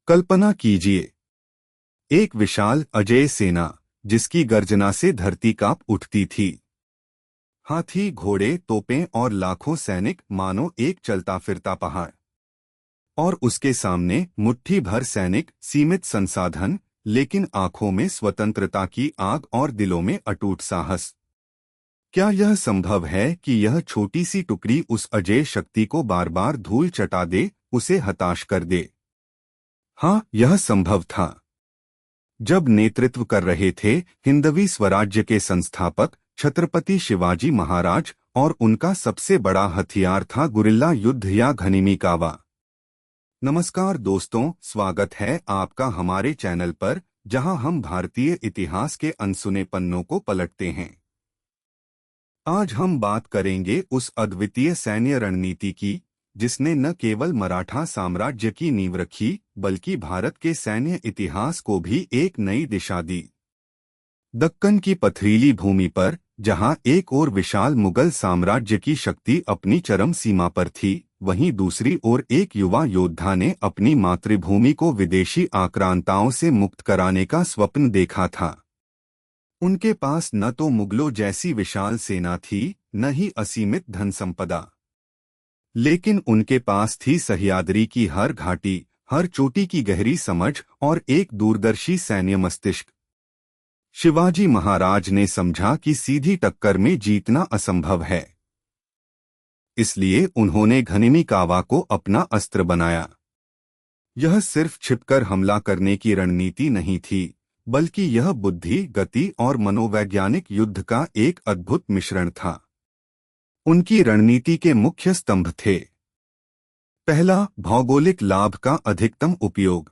कल्पना कीजिए, एक विशाल अजेय सेना जिसकी गर्जना से धरती कांप उठती थी। हाथी, घोड़े, तोपें और लाखों सैनिक मानो एक चलता फिरता पहाड़। और उसके सामने मुट्ठी भर सैनिक, सीमित संसाधन, लेकिन आंखों में स्वतंत्रता की आग और दिलों में अटूट साहस। क्या यह संभव है कि यह छोटी सी टुकड़ी उस अजेय शक्ति को बार बार धूल चटा दे, उसे हताश कर दे? हाँ, यह संभव था। जब नेतृत्व कर रहे थे हिंदवी स्वराज्य के संस्थापक छत्रपति शिवाजी महाराज, और उनका सबसे बड़ा हथियार था गुरिल्ला युद्ध या घनीमी कावा। नमस्कार दोस्तों, स्वागत है आपका हमारे चैनल पर, जहां हम भारतीय इतिहास के अनसुने पन्नों को पलटते हैं। आज हम बात करेंगे उस अद्वितीय सैन्य रणनीति की जिसने न केवल मराठा साम्राज्य की नींव रखी, बल्कि भारत के सैन्य इतिहास को भी एक नई दिशा दी। दक्कन की पथरीली भूमि पर, जहां एक ओर विशाल मुगल साम्राज्य की शक्ति अपनी चरम सीमा पर थी, वहीं दूसरी ओर एक युवा योद्धा ने अपनी मातृभूमि को विदेशी आक्रांताओं से मुक्त कराने का स्वप्न देखा था। उनके पास न तो मुगलों जैसी विशाल सेना थी, न ही असीमित धन संपदा, लेकिन उनके पास थी सह्याद्री की हर घाटी, हर चोटी की गहरी समझ और एक दूरदर्शी सैन्य मस्तिष्क। शिवाजी महाराज ने समझा कि सीधी टक्कर में जीतना असंभव है। इसलिए उन्होंने घनीमी कावा को अपना अस्त्र बनाया। यह सिर्फ छिपकर हमला करने की रणनीति नहीं थी, बल्कि यह बुद्धि, गति और मनोवैज्ञानिक युद्ध का एक अद्भुत मिश्रण था। उनकी रणनीति के मुख्य स्तंभ थे: पहला, भौगोलिक लाभ का अधिकतम उपयोग।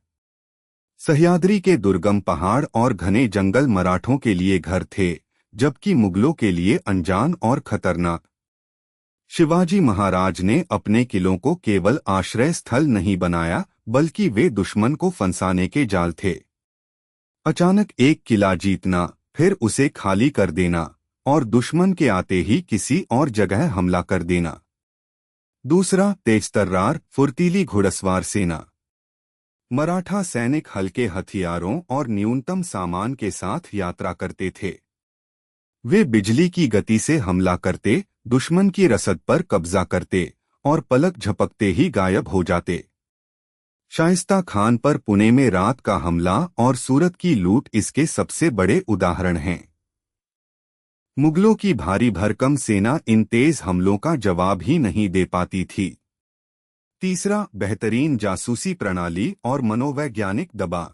सह्याद्री के दुर्गम पहाड़ और घने जंगल मराठों के लिए घर थे, जबकि मुगलों के लिए अनजान और खतरनाक। शिवाजी महाराज ने अपने किलों को केवल आश्रय स्थल नहीं बनाया, बल्कि वे दुश्मन को फंसाने के जाल थे। अचानक एक किला जीतना, फिर उसे खाली कर देना, और दुश्मन के आते ही किसी और जगह हमला कर देना। दूसरा, तेजतर्रार, फुर्तीली घुड़सवार सेना। मराठा सैनिक हल्के हथियारों और न्यूनतम सामान के साथ यात्रा करते थे। वे बिजली की गति से हमला करते, दुश्मन की रसद पर कब्जा करते, और पलक झपकते ही गायब हो जाते। शाइस्ता खान पर पुणे में रात का हमला और सूरत की लूट इसके सबसे बड़े उदाहरण हैं। मुगलों की भारी भरकम सेना इन तेज हमलों का जवाब ही नहीं दे पाती थी। तीसरा, बेहतरीन जासूसी प्रणाली और मनोवैज्ञानिक दबाव।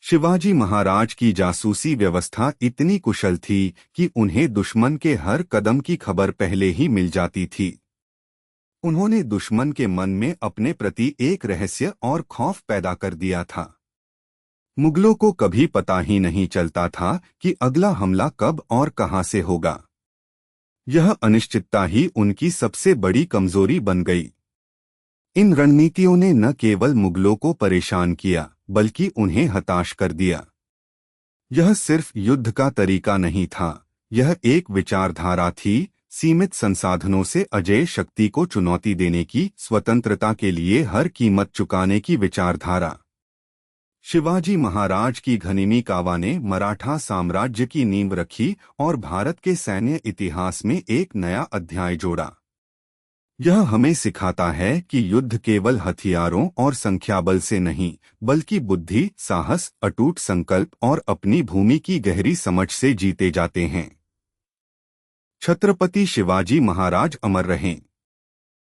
शिवाजी महाराज की जासूसी व्यवस्था इतनी कुशल थी कि उन्हें दुश्मन के हर कदम की खबर पहले ही मिल जाती थी। उन्होंने दुश्मन के मन में अपने प्रति एक रहस्य और खौफ पैदा कर दिया था। मुगलों को कभी पता ही नहीं चलता था कि अगला हमला कब और कहां से होगा। यह अनिश्चितता ही उनकी सबसे बड़ी कमजोरी बन गई। इन रणनीतियों ने न केवल मुगलों को परेशान किया, बल्कि उन्हें हताश कर दिया। यह सिर्फ युद्ध का तरीका नहीं था, यह एक विचारधारा थी, सीमित संसाधनों से अजेय शक्ति को चुनौती देने की, स्वतंत्रता के लिए हर कीमत चुकाने की विचारधारा। शिवाजी महाराज की घनीमी कावा ने मराठा साम्राज्य की नींव रखी और भारत के सैन्य इतिहास में एक नया अध्याय जोड़ा। यह हमें सिखाता है कि युद्ध केवल हथियारों और संख्याबल से नहीं, बल्कि बुद्धि, साहस, अटूट संकल्प और अपनी भूमि की गहरी समझ से जीते जाते हैं। छत्रपति शिवाजी महाराज अमर रहें।